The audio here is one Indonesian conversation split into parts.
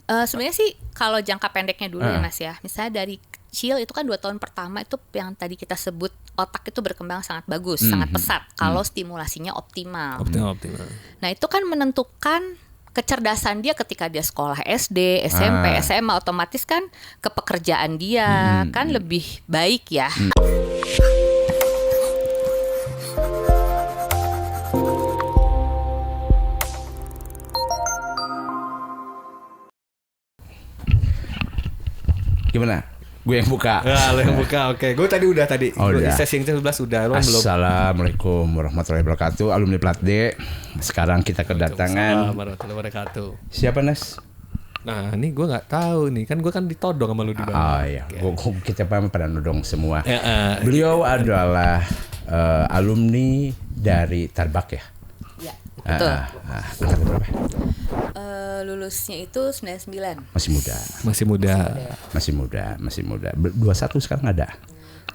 Sebenarnya sih kalau jangka pendeknya dulu ya Mas ya. Misalnya dari kecil itu kan 2 tahun pertama itu yang tadi kita sebut otak itu berkembang sangat bagus, sangat pesat kalau stimulasinya optimal. Optimal. Nah, itu kan menentukan kecerdasan dia ketika dia sekolah SD, SMP, SMA, otomatis kan ke pekerjaan dia kan lebih baik ya. Gimana? Gue yang buka. Ya, lo yang buka. Oke, gue tadi udah tadi. Udah. Sesi yang 11 udah. Lo belum. Assalamualaikum warahmatullahi wabarakatuh. Alumni Plat D. Sekarang kita kedatangan. Assalamualaikum warahmatullahi wabarakatuh. Siapa Nas? Nah, ini gue nggak tahu nih. Kan gue kan ditodong sama lu di bawah. Oh iya. Kita pada nodong semua. Ya, Beliau adalah alumni dari Tarbak ya. Ya, betul. Angkatan berapa? Lulusnya itu 99. Masih muda. Masih muda. 21 sekarang ada.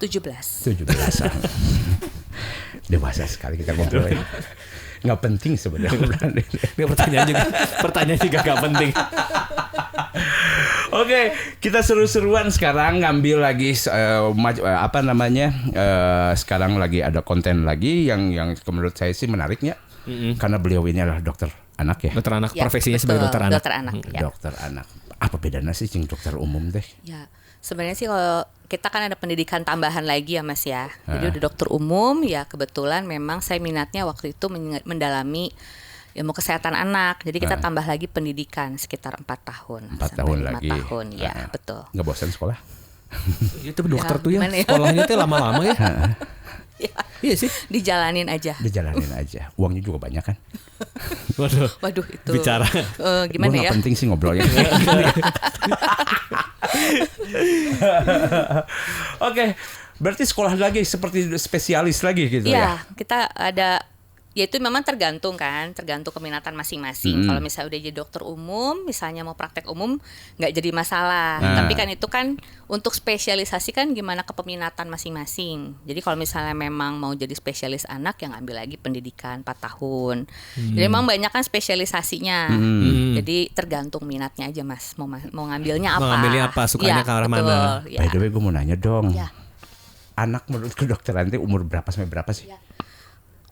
17. 17. Dewasa sekali kita ngobrol ya. Nggak penting sebenarnya. Ini pertanyaan juga gak penting. Oke, kita seru-seruan sekarang ngambil lagi sekarang lagi ada konten lagi yang menurut saya sih menariknya. Karena beliau ini adalah dokter anak ya. Dokter anak, Ya, profesinya betul, sebagai dokter anak. Dokter anak. Ya. Dokter anak. Apa bedanya sih dengan dokter umum teh? Ya, sebenarnya sih kalau kita kan ada pendidikan tambahan lagi ya Mas ya. Jadi udah dokter umum ya, kebetulan memang saya minatnya waktu itu mendalami ilmu kesehatan anak. Jadi kita tambah lagi pendidikan sekitar 4 tahun. 4 tahun 5 lagi. tahun, ya betul. Nggak bosan sekolah? Itu dokter tuh ya, gimana ya? sekolahnya tuh lama-lama ya. Ya, Iya sih. dijalanin aja. Dijalanin aja. Uangnya juga banyak kan? Waduh itu. Bicara. Gimana Gua ya? nggak penting sih ngobrolnya. Oke, berarti sekolah lagi seperti spesialis lagi gitu ya? Iya, kita ada. Ya itu memang tergantung keminatan masing-masing. Kalau misalnya udah jadi dokter umum, misalnya mau praktek umum, nggak jadi masalah. Tapi kan itu kan untuk spesialisasi kan gimana kepeminatan masing-masing. Jadi kalau misalnya memang mau jadi spesialis anak, yang ngambil lagi pendidikan 4 tahun. Jadi memang banyak kan spesialisasinya. Jadi tergantung minatnya aja Mas, mau ngambilnya apa. Mau ngambilnya apa, sukanya Ya, ke arah betul, mana. ya. By the way, gue mau nanya dong. Ya. Anak menurut kedokteran itu umur berapa sampai berapa sih? Ya.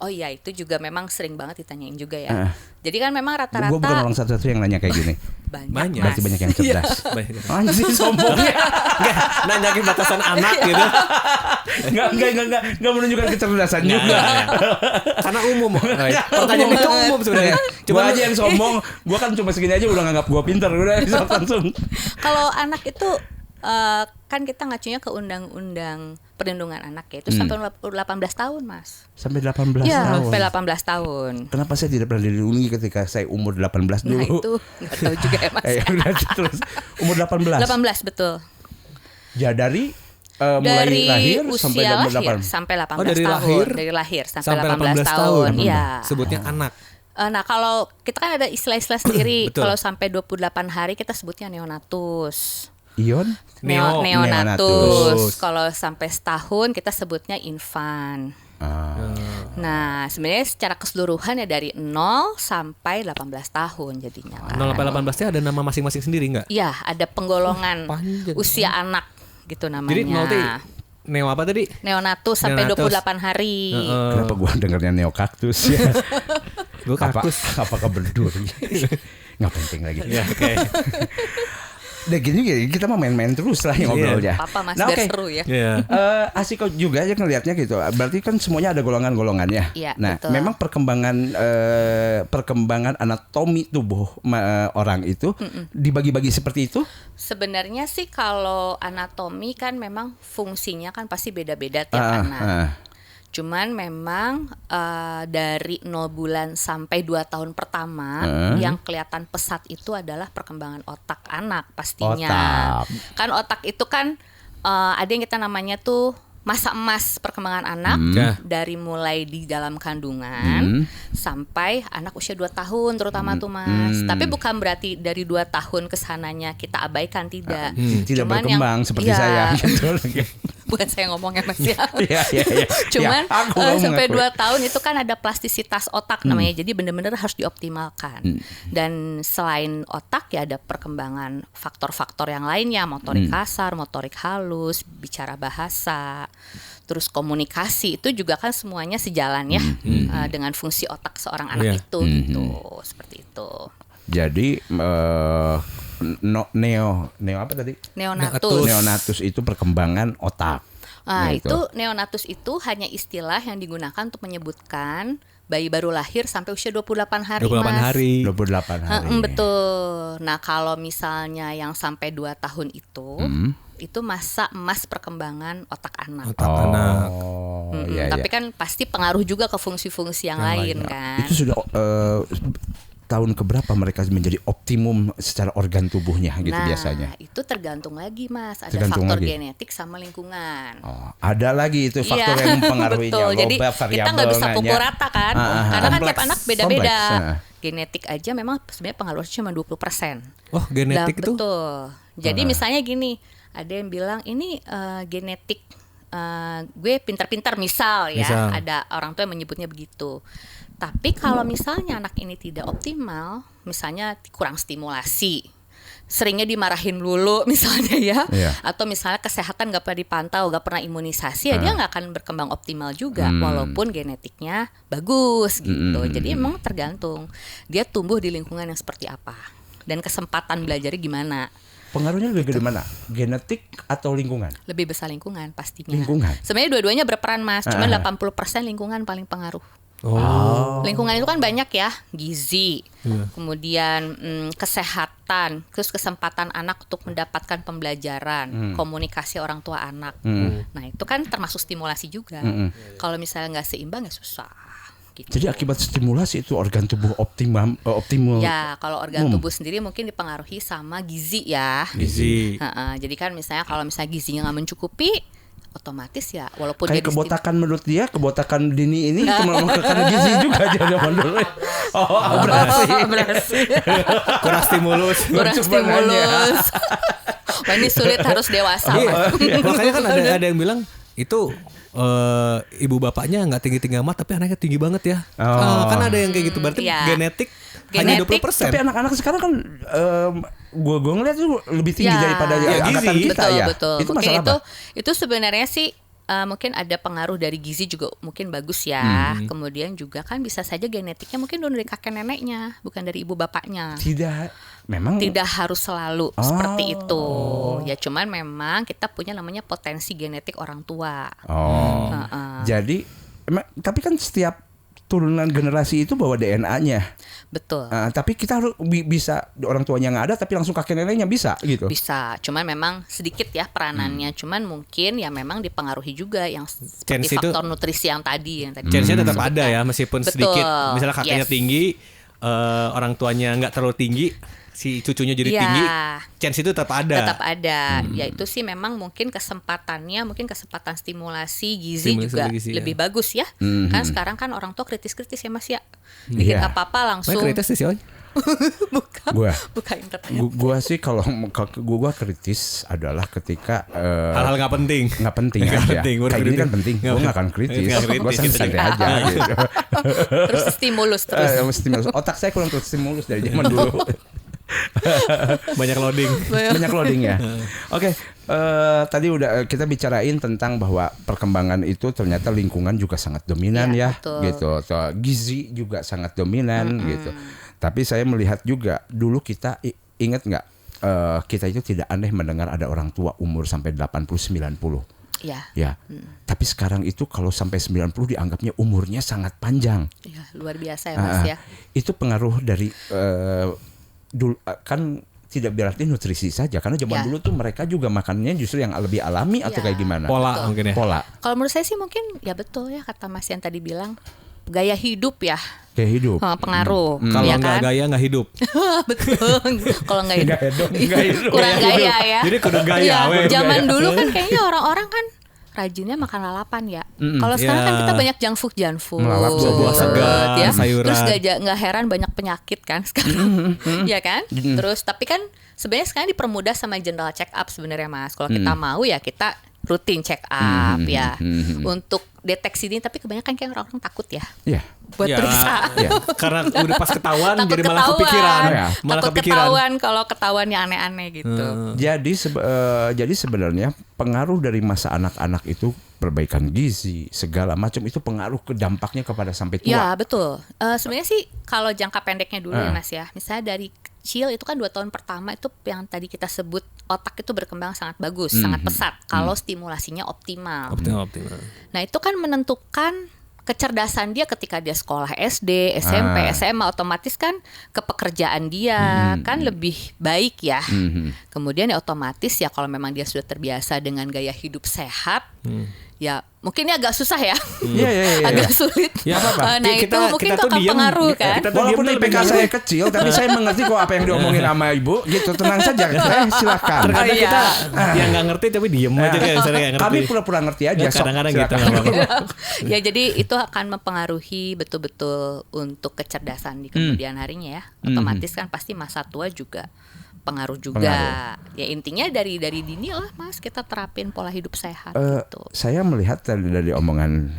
Oh iya, itu juga memang sering banget ditanyain juga ya. Jadi kan memang rata-rata. Gue bukan orang satu-satu yang nanya kayak gini. Banyak. Berarti banyak yang cerdas. Anjir sombongnya. Nanyakin batasan anak gitu. Enggak menunjukkan kecerdasan juga. Karena umum. Pertanyaan itu umum sebenarnya. Cuma aja yang sombong. Gue kan cuma segini aja udah nganggap gue pinter. Udah bisa langsung. Kalau anak itu kan kita ngacunya ke undang-undang perlindungan anak ya, itu sampai 18 tahun Mas. Sampai 18 Ya, tahun. sampai 18 tahun. Kenapa saya tidak pernah dilindungi ketika saya umur 18 dulu? Nah itu nggak tahu juga ya Mas. Udah terus umur 18. 18 betul. Ya dari mulai Dari lahir usia sampai lahir sampai 18 dari tahun. lahir? Dari lahir sampai 18 tahun. Iya. Sebutnya anak. Nah kalau kita kan ada istilah-istilah sendiri. Betul. Kalau sampai 28 hari kita sebutnya neonatus. Ion? Neonatus. Kalau sampai setahun kita sebutnya infant. Nah, sebenarnya secara keseluruhan ya dari 0 sampai 18 tahun jadinya kan. 0 sampai 18 nya ada nama masing-masing sendiri nggak? Iya, ada penggolongan Panjang. usia anak gitu namanya. Jadi 0 tadi neo apa tadi? Neonatus sampai Neonatus. 28 hari. Kenapa gua dengarnya neokaktus ya? Gue kaktus. Apakah berduri? Nggak penting lagi. Ya, oke. Udah gini kita mau main-main terus lah yang ngobrolnya. Apa Mas, Nah, biar oke. seru ya. Iya. Asik kok juga aja ngelihatnya gitu. Berarti kan semuanya ada golongan-golongannya. Iya, Nah, betul. memang perkembangan anatomi tubuh orang itu dibagi-bagi seperti itu. Sebenarnya sih kalau anatomi kan memang fungsinya kan pasti beda-beda tiap anak. Cuman memang dari 0 bulan sampai 2 tahun pertama yang kelihatan pesat itu adalah perkembangan otak anak pastinya. Otak. Kan otak itu kan ada yang kita namanya tuh masa emas perkembangan anak dari mulai di dalam kandungan sampai anak usia 2 tahun terutama tuh Mas. Tapi bukan berarti dari 2 tahun kesananya kita abaikan, tidak. Tidak Cuman berkembang seperti iya. saya gitu. bukan saya ngomongnya Mas ya. Iya. Cuman Ya, aku mau sampai mengakui. 2 tahun itu kan ada plastisitas otak namanya. Jadi benar-benar harus dioptimalkan. Dan selain otak ya ada perkembangan faktor-faktor yang lainnya, motorik kasar, motorik halus, bicara bahasa, terus komunikasi itu juga kan semuanya sejalan ya dengan fungsi otak seorang anak Iya. itu gitu. Seperti itu. Jadi neo apa tadi? Neonatus. Neonatus itu perkembangan otak. Nah, Gitu. itu neonatus itu hanya istilah yang digunakan untuk menyebutkan bayi baru lahir sampai usia 28 hari, 28 Mas. hari. 28 hari. Betul. Nah, kalau misalnya yang sampai 2 tahun itu masa emas perkembangan otak anak. Otak anak. Oh, Mm-mm. iya, Tapi iya. kan pasti pengaruh juga ke fungsi-fungsi yang lain kan. Itu sudah tahun keberapa mereka menjadi optimum secara organ tubuhnya gitu Nah, biasanya? itu tergantung lagi Mas. Ada Tergantung faktor lagi. genetik sama lingkungan. Oh, ada lagi itu faktor Iya, yang mempengaruhinya. betul. Jadi Loba, kita nggak bisa variabelnya. pukul rata kan, karena kan Kompleks. tiap anak beda-beda. Kompleks, Genetik aja memang sebenarnya pengaruhnya cuma 20%. Oh, genetik itu? Betul. Jadi misalnya gini, ada yang bilang ini genetik gue pintar-pintar misal ya, Misal. ada orang tua yang menyebutnya begitu. Tapi kalau misalnya anak ini tidak optimal, misalnya kurang stimulasi, seringnya dimarahin dulu misalnya ya, Iya. atau misalnya kesehatan nggak pernah dipantau, nggak pernah imunisasi, ya dia nggak akan berkembang optimal juga, walaupun genetiknya bagus gitu. Jadi emang tergantung dia tumbuh di lingkungan yang seperti apa dan kesempatan belajarnya gimana. Pengaruhnya lebih gede mana? Genetik atau lingkungan? Lebih besar lingkungan pastinya. Lingkungan. Sebenarnya dua-duanya berperan Mas, cuma 80% lingkungan paling pengaruh. Oh. Lingkungan itu kan banyak ya, gizi, kemudian kesehatan, terus kesempatan anak untuk mendapatkan pembelajaran, komunikasi orang tua anak. Nah itu kan termasuk stimulasi juga. Kalau misalnya nggak seimbang ya susah. Gitu. Jadi akibat stimulasi itu organ tubuh optimum. Ya kalau organ tubuh sendiri mungkin dipengaruhi sama gizi ya. Gizi. Jadi kan misalnya kalau misalnya gizinya nggak mencukupi, otomatis ya walaupun Kayak dia kebotakan menurut dia, kebotakan dini ini cuma karena gizi juga dia zaman dulu. berhasil. Kurang stimulus. Kurang Cuma stimulus. Wah ini sulit harus dewasa. Mas. Makanya kan ada yang bilang itu ibu bapaknya nggak tinggi-tinggi amat tapi anaknya tinggi banget ya. Kan ada yang kayak gitu berarti Iya. genetik hanya Genetik, 20%. Tapi anak-anak sekarang kan gue ngeliat itu lebih tinggi Ya. daripada Ya, angkatan gizi. kita Betul, ya. betul. Itu Mungkin masalah apa? itu sebenarnya sih mungkin ada pengaruh dari gizi juga mungkin bagus ya. Kemudian juga kan bisa saja genetiknya mungkin dari kakek neneknya, bukan dari ibu bapaknya. Tidak harus selalu seperti itu. Ya cuman memang kita punya namanya potensi genetik orang tua. Jadi tapi kan setiap turunan generasi itu bawa DNA-nya. Betul. Tapi kita harus bisa orang tuanya nggak ada tapi langsung kakek neneknya bisa gitu. Bisa, cuman memang sedikit ya peranannya. Cuman mungkin ya memang dipengaruhi juga yang seperti Chance itu- faktor nutrisi yang tadi Chance-nya tetap ada ya meskipun Betul. sedikit. Misalnya kakeknya Yes. tinggi, orang tuanya nggak terlalu tinggi, si cucunya jadi Ya. tinggi, chance itu tetap ada. Tetap ada. Ya itu sih memang mungkin kesempatan stimulasi gizi Stimulasi juga gizi, lebih ya. bagus ya. Kan sekarang kan orang tua kritis-kritis ya Mas ya. Bikin Iya. apa-apa langsung Makanya kritis sih, Oy. buka internet. Gua sih kalau gua kritis adalah ketika Hal-hal nggak penting. nggak penting Nggak aja. penting, baru Kayak gini kritis. kan penting. Gue nggak akan kritis. Nggak kritis, Gue santai gitu. aja. Gitu. Terus stimulus terus. Stimulus. Otak saya kurang stimulus dari zaman dulu. Banyak loading. Banyak loading ya. Oke, tadi udah kita bicarain tentang bahwa perkembangan itu ternyata lingkungan juga sangat dominan Ya, ya, betul. gitu. Gizi juga sangat dominan gitu. Tapi saya melihat juga dulu kita ingat nggak kita itu tidak aneh mendengar ada orang tua umur sampai 80-90. Ya. Ya. Tapi sekarang itu kalau sampai 90 dianggapnya umurnya sangat panjang. Ya, luar biasa ya Mas ya. Itu pengaruh dari dulu kan tidak berarti nutrisi saja karena zaman Ya. dulu tuh mereka juga makannya justru yang lebih alami atau Ya. kayak gimana? Pola mungkin ya. Pola Kalau menurut saya sih mungkin ya betul ya kata Mas yang tadi bilang gaya hidup ya kayak hidup. pengaruh. Kalau ya nggak kan? gaya nggak hidup. Betul. Kalau nggak hidup. Nggak hidup. Kurang gaya ya. Jadi kudu gaya, Iya, weh. zaman dulu kan kayaknya orang-orang kan rajinnya makan lalapan ya. Kalau sekarang kan ya. kita banyak junk food. Melalap buah-buah segar, ya. sayuran. Terus nggak heran banyak penyakit kan sekarang. Iya kan? Terus tapi kan sebenarnya sekarang dipermudah sama general check up sebenarnya Mas. Kalau kita mau ya kita rutin check up ya untuk deteksi ini, tapi kebanyakan kayak orang-orang takut ya. Iya. Buat periksa. Ya. Karena udah pas ketahuan Takut jadi malah ketahuan. kepikiran. Malah Takut kepikiran. ketahuan kalau ketahuannya aneh-aneh gitu. Jadi sebenarnya pengaruh dari masa anak-anak itu perbaikan gizi segala macam itu pengaruh ke dampaknya kepada sampai tua. Ya betul. Sebenarnya sih kalau jangka pendeknya dulu ya Mas ya. Misalnya dari kecil itu kan 2 tahun pertama itu yang tadi kita sebut otak itu berkembang sangat bagus, sangat pesat kalau stimulasinya optimal. Optimal. Nah itu kan menentukan kecerdasan dia ketika dia sekolah SD, SMP, SMA, otomatis kan ke pekerjaan dia kan lebih baik ya. Kemudian ya otomatis ya kalau memang dia sudah terbiasa dengan gaya hidup sehat, ya mungkin ini agak susah ya, agak sulit. Ya, apa-apa. Nah Kita itu mungkin itu tuh akan diem. pengaruh kan. Walaupun IPK saya kecil, tapi saya mengerti kok apa yang diomongin sama ibu. Gitu, tenang saja. Silakan. Terkadang kita yang nggak ngerti tapi diem aja kayak misalnya nggak ngerti. Kami pura-pura ngerti aja. Kadang-kadang gitu. Ya jadi itu akan mempengaruhi betul-betul untuk kecerdasan di kemudian harinya ya. Otomatis kan pasti masa tua juga pengaruh juga. Ya intinya dari dini lah Mas kita terapin pola hidup sehat gitu. Saya melihat dari omongan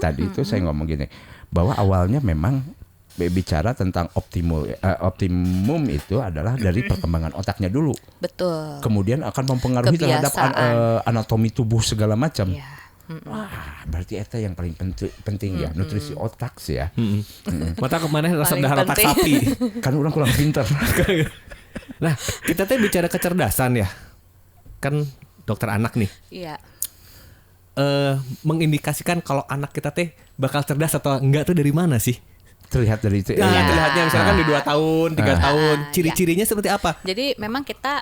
tadi itu saya ngomong gini, bahwa awalnya memang bicara tentang optimum itu adalah dari perkembangan otaknya dulu. Betul. Kemudian akan mempengaruhi terhadap anatomi tubuh segala macam. Ya. Wah, berarti eta yang paling penting ya, nutrisi otak sih ya. Mata kemana resep Paling dahar otak penting. sapi. Kan orang kurang pintar. Nah, kita tuh bicara kecerdasan ya. Kan dokter anak nih. Iya. Mengindikasikan kalau anak kita teh bakal cerdas atau enggak tuh dari mana sih? Terlihat dari itu. Nah, terlihatnya misalkan di 2 tahun, 3 tahun, ciri-cirinya seperti apa? Jadi memang kita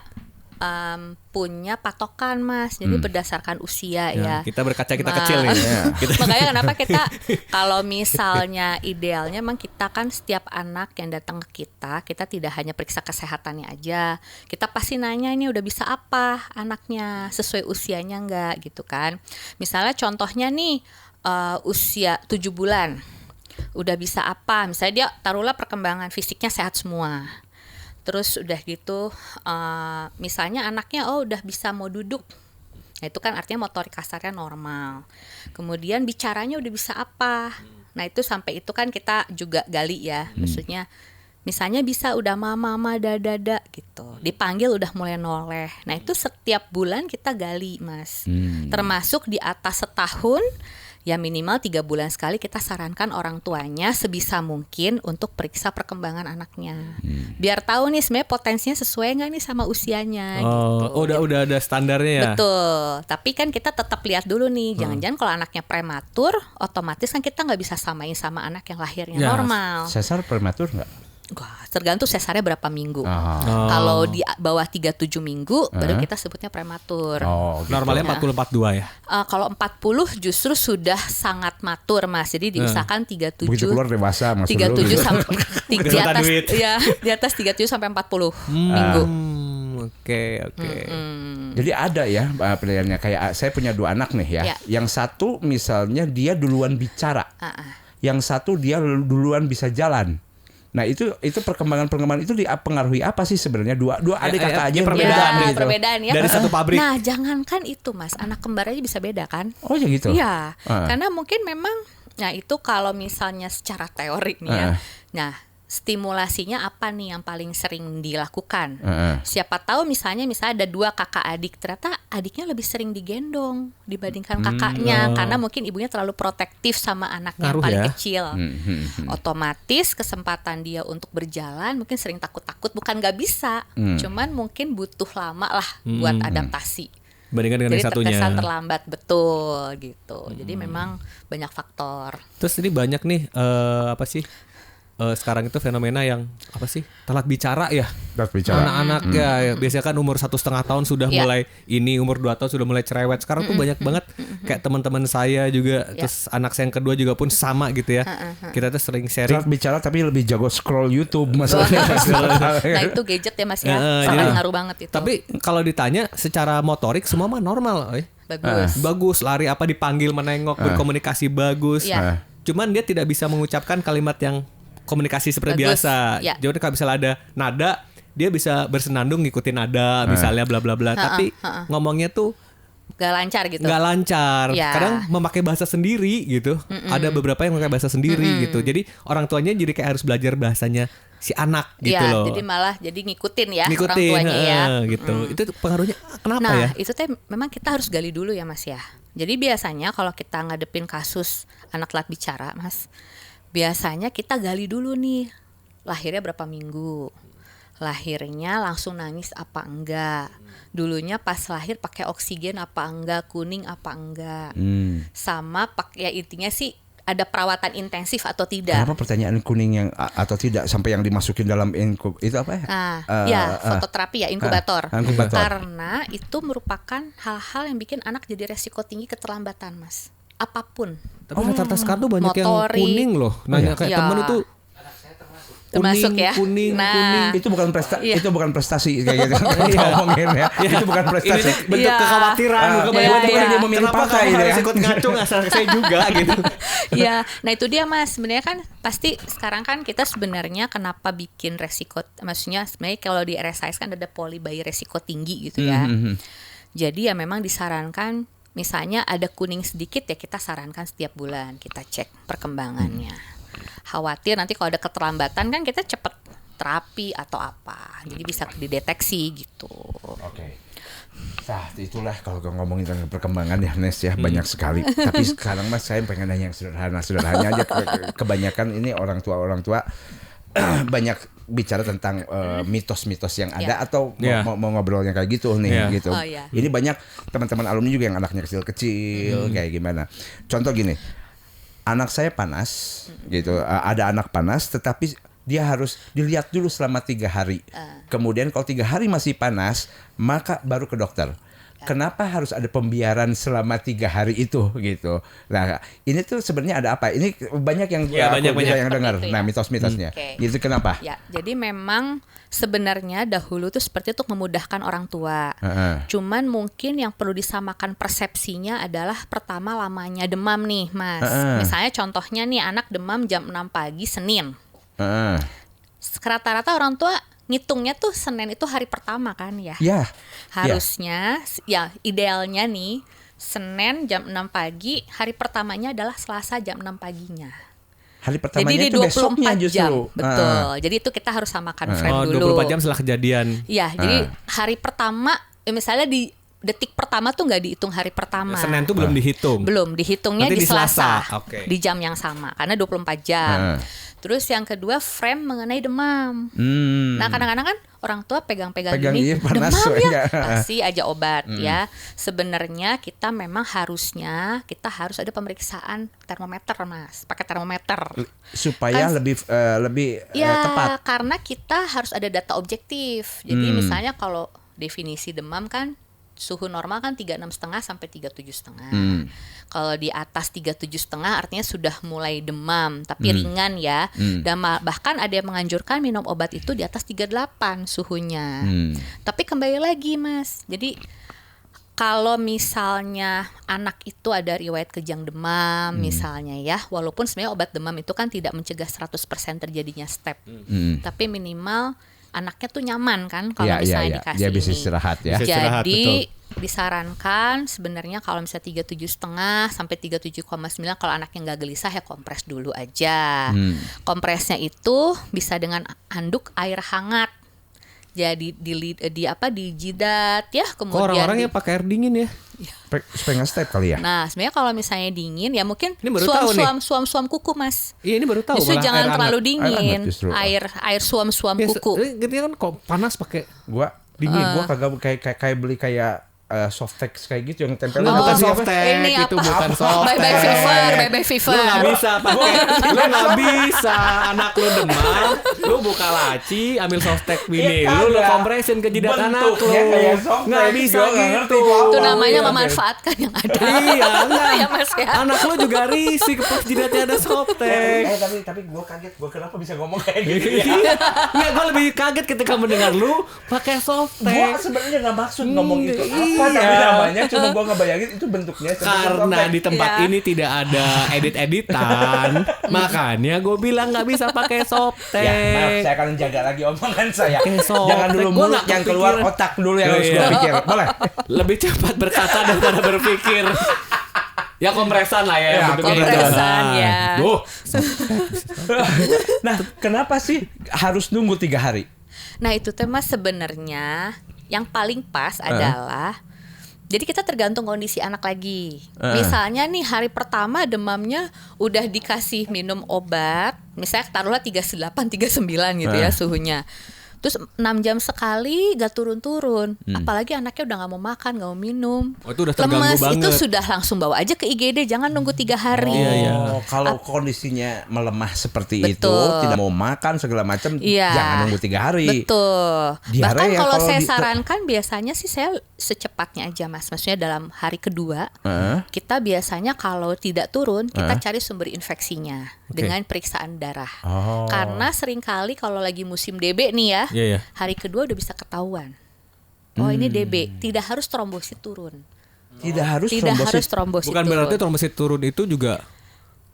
punya patokan Mas. Jadi berdasarkan usia ya. Kita berkaca kita kecil nih. Makanya kenapa kita kalau misalnya idealnya memang kita kan setiap anak yang datang ke kita tidak hanya periksa kesehatannya aja. Kita pasti nanya ini udah bisa apa anaknya, sesuai usianya enggak gitu kan. Misalnya contohnya nih usia 7 bulan. Udah bisa apa? Misalnya dia taruhlah perkembangan fisiknya sehat semua. Terus udah gitu misalnya anaknya udah bisa mau duduk. Nah itu kan artinya motorik kasarnya normal. Kemudian bicaranya udah bisa apa. Nah itu sampai itu kan kita juga gali ya. Maksudnya misalnya bisa udah mama dada gitu. Dipanggil udah mulai noleh. Nah itu setiap bulan kita gali Mas. Termasuk di atas setahun. Ya minimal 3 bulan sekali kita sarankan orang tuanya sebisa mungkin untuk periksa perkembangan anaknya. Biar tahu nih sebenarnya potensinya sesuai nggak nih sama usianya. Oh, gitu. udah ada standarnya ya. Betul. Tapi kan kita tetap lihat dulu nih. Jangan-jangan kalau anaknya prematur, otomatis kan kita nggak bisa samain sama anak yang lahirnya normal. Sesar prematur nggak? Wah, tergantung sesarnya berapa minggu. Kalau di bawah 37 minggu baru kita sebutnya prematur. Gitu. Normalnya 40-42 ya. Kalau 40 justru sudah sangat matur Mas. Jadi diusahakan 37. Begitu keluar dewasa masuk 37 sampai di atas duit. ya, di atas 37 sampai 40 minggu. Oke. Jadi ada ya pilihannya, kayak saya punya 2 anak nih ya. Yang satu misalnya dia duluan bicara. Yang satu dia duluan bisa jalan. Nah itu perkembangan itu dipengaruhi apa sih sebenarnya dua adik kakak aja perbedaan ya, gitu. Perbedaan ya. Dari satu pabrik. Nah jangankan itu Mas, anak kembar aja bisa beda kan? Oh ya gitu. Iya. Karena mungkin memang, nah itu kalau misalnya secara teori nih ya. Nah stimulasinya apa nih yang paling sering dilakukan? Siapa tahu misalnya ada 2 kakak adik, ternyata adiknya lebih sering digendong dibandingkan kakaknya karena mungkin ibunya terlalu protektif sama anaknya yang paling kecil. Otomatis kesempatan dia untuk berjalan mungkin sering takut-takut, bukan nggak bisa, cuman mungkin butuh lama lah buat adaptasi. Bandingkan dengan jadi yang satunya. terkesan terlambat, betul gitu. Jadi memang banyak faktor. Terus ini banyak nih apa sih? Sekarang itu fenomena yang apa sih, telat bicara ya. Anak-anak ya biasanya kan umur 1,5 tahun sudah mulai ini, umur 2 tahun sudah mulai cerewet. Sekarang tuh banyak banget kayak teman-teman saya juga, terus anak saya yang kedua juga pun sama gitu ya. Kita tuh sering sharing. Telat bicara tapi lebih jago scroll YouTube maksudnya. Nah itu gadget ya Mas ya, sangat ngaruh banget itu. Tapi kalau ditanya secara motorik semua mah normal. Bagus, lari apa dipanggil menengok, berkomunikasi bagus. Cuman dia tidak bisa mengucapkan kalimat yang komunikasi seperti biasa. Jadi kalau misalnya ada nada, dia bisa bersenandung ngikutin nada misalnya bla bla bla, tapi ngomongnya tuh gak lancar gitu. Gak lancar. Ya. Kadang memakai bahasa sendiri gitu. Ada beberapa yang memakai bahasa sendiri gitu. Jadi orang tuanya jadi kayak harus belajar bahasanya si anak gitu loh. Jadi malah jadi ngikutin ya orang tuanya ya. Gitu. Itu pengaruhnya kenapa ya? Nah, itu teh memang kita harus gali dulu ya Mas ya. Jadi biasanya kalau kita ngadepin kasus anak telat bicara, Mas, biasanya kita gali dulu nih. Lahirnya berapa minggu? Lahirnya langsung nangis apa enggak, dulunya pas lahir pakai oksigen apa enggak, kuning apa enggak, sama ya intinya sih ada perawatan intensif atau tidak. Kenapa pertanyaan kuning yang atau tidak sampai yang dimasukin dalam itu apa ya? Fototerapi ya, inkubator. Karena itu merupakan hal-hal yang bikin anak jadi resiko tinggi keterlambatan, Mas. Apapun. Tapi rata-rata sekarang tuh banyak yang kuning loh. Nanya kayak temen itu termasuk ya. Kuning. Itu bukan prestasi, itu bukan prestasi kayak gitu. Ngomongin ya. Itu bukan prestasi. Ini bentuk kekhawatiran. Dia memilih partai ya. Ikut ngacung asal saya juga gitu. Ya, nah itu dia Mas. Sebenarnya kan pasti sekarang kan kita sebenarnya kenapa bikin resiko, maksudnya sebenarnya kalau di RSIS kan ada poli bayi resiko tinggi gitu ya. Jadi ya memang disarankan misalnya ada kuning sedikit ya kita sarankan setiap bulan kita cek perkembangannya. Khawatir nanti kalau ada keterlambatan kan kita cepet terapi atau apa, jadi bisa dideteksi gitu. Oke. Nah itulah kalau ngomongin tentang perkembangan ya Nes ya, banyak sekali. Tapi sekarang Mas saya pengen nanya yang sederhana aja. Kebanyakan ini orang tua banyak bicara tentang mitos-mitos yang ada atau mau ngobrolnya kayak gitu nih gitu. Ini banyak teman-teman alumni juga yang anaknya kecil-kecil kayak gimana. Contoh gini. Anak saya panas gitu, ada anak panas tetapi dia harus dilihat dulu selama 3 hari. Kemudian kalau 3 hari masih panas, maka baru ke dokter. Kenapa harus ada pembiaran selama 3 hari itu gitu? Nah, ini tuh sebenarnya ada apa? Ini banyak yang banyak yang dengar. Nah, mitos-mitosnya. Gitu kenapa? Ya, jadi memang sebenarnya dahulu tuh seperti itu memudahkan orang tua. Cuman mungkin yang perlu disamakan persepsinya adalah pertama lamanya demam nih, Mas. Misalnya contohnya nih anak demam jam 6 pagi Senin. Rata-rata orang tua ngitungnya tuh Senin itu hari pertama kan ya. Harusnya ya idealnya nih Senin jam 6 pagi, hari pertamanya adalah Selasa jam 6 paginya. Hari pertamanya jadi itu besoknya justru. Jam. Betul. Jadi itu kita harus samakan frame dulu. 24 jam setelah kejadian. Iya, jadi hari pertama misalnya di detik pertama tuh nggak dihitung hari pertama. Senin tuh belum dihitung. Belum, dihitungnya di Selasa. Di jam yang sama karena 24 jam. Terus yang kedua frame mengenai demam. Nah kadang-kadang kan orang tua pegang-pegang gini, demam ya, kasih aja obat ya. Sebenarnya kita memang harusnya kita harus ada pemeriksaan termometer Mas, pakai termometer supaya kan, lebih tepat. Karena kita harus ada data objektif. Jadi misalnya kalau definisi demam kan suhu normal kan 36,5 sampai 37,5. Kalau di atas 37,5 artinya sudah mulai demam, tapi ringan ya. Dan bahkan ada yang menganjurkan minum obat itu di atas 38 suhunya. Tapi kembali lagi Mas, jadi kalau misalnya anak itu ada riwayat kejang demam misalnya ya, walaupun sebenarnya obat demam itu kan tidak mencegah 100% terjadinya step, tapi minimal anaknya tuh nyaman kan kalau misalnya dikasih dia bisa ini. Istirahat ya. Jadi disarankan sebenarnya kalau misalnya 37,5 sampai 37,9 kalau anaknya nggak gelisah ya kompres dulu aja. Kompresnya itu bisa dengan handuk air hangat. Jadi di jidat ya, kemudian orang-orang yang pakai air dingin ya. Supaya nggak step kali ya. Nah sebenarnya kalau misalnya dingin ya mungkin suam kuku Mas. Iya ini baru tahu. Justru jangan terlalu dingin. Air suam ya, kuku. Gitu kan kok panas pakai dingin. Gua kagak kayak beli kayak Softex kayak gitu yang tempel. Bukan Softex, itu bukan Softex. Baby fever. Lu nggak bisa pakai. Lu nggak bisa. Anak lu demam, lu buka laci, ambil Softex mini, lu kompresin ke jidat anak lu. Nggak bisa gitu. Itu namanya memanfaatkan yang ada. Iya, ya Mas ya. Anak lu juga risih pas jidatnya ada Softex. Tapi gue kaget, gue kenapa bisa ngomong kayak gitu ya? Nggak, gue lebih kaget ketika mendengar lu pakai Softex. Gue sebenarnya nggak maksud ngomong itu. lupa tapi namanya, cuma gue ngebayangin itu bentuknya. Karena di tempat ini tidak ada edit-editan, makanya gue bilang nggak bisa pakai softtek. Ya, maaf, saya akan jaga lagi omongan saya. Jangan dulu mulut yang keluar, otak dulu yang harus gue pikir. Boleh? Lebih cepat berkata daripada berpikir. Ya kompresan lah ya, kompresan ya. Nah, kenapa sih harus nunggu 3 hari? Nah itu tema sebenarnya yang paling pas adalah jadi kita tergantung kondisi anak lagi. Misalnya nih hari pertama demamnya udah dikasih minum obat, misalnya taruhlah 38, 39 gitu ya suhunya. Terus 6 jam sekali gak turun-turun. Apalagi anaknya udah gak mau makan, gak mau minum. Oh, itu udah terganggu banget. Itu sudah langsung bawa aja ke IGD. Jangan nunggu 3 hari. Kalau kondisinya melemah seperti itu, tidak mau makan segala macam, jangan nunggu 3 hari. Betul. Bahkan kalau saya sarankan biasanya sih saya secepatnya aja Mas. Maksudnya dalam hari kedua, kita biasanya kalau tidak turun, kita cari sumber infeksinya dengan periksaan darah. Karena seringkali kalau lagi musim DB nih ya, hari kedua udah bisa ketahuan. Oh ini DB, tidak harus trombosit turun. Tidak harus trombosit. Bukan turun. Berarti trombosit turun itu juga.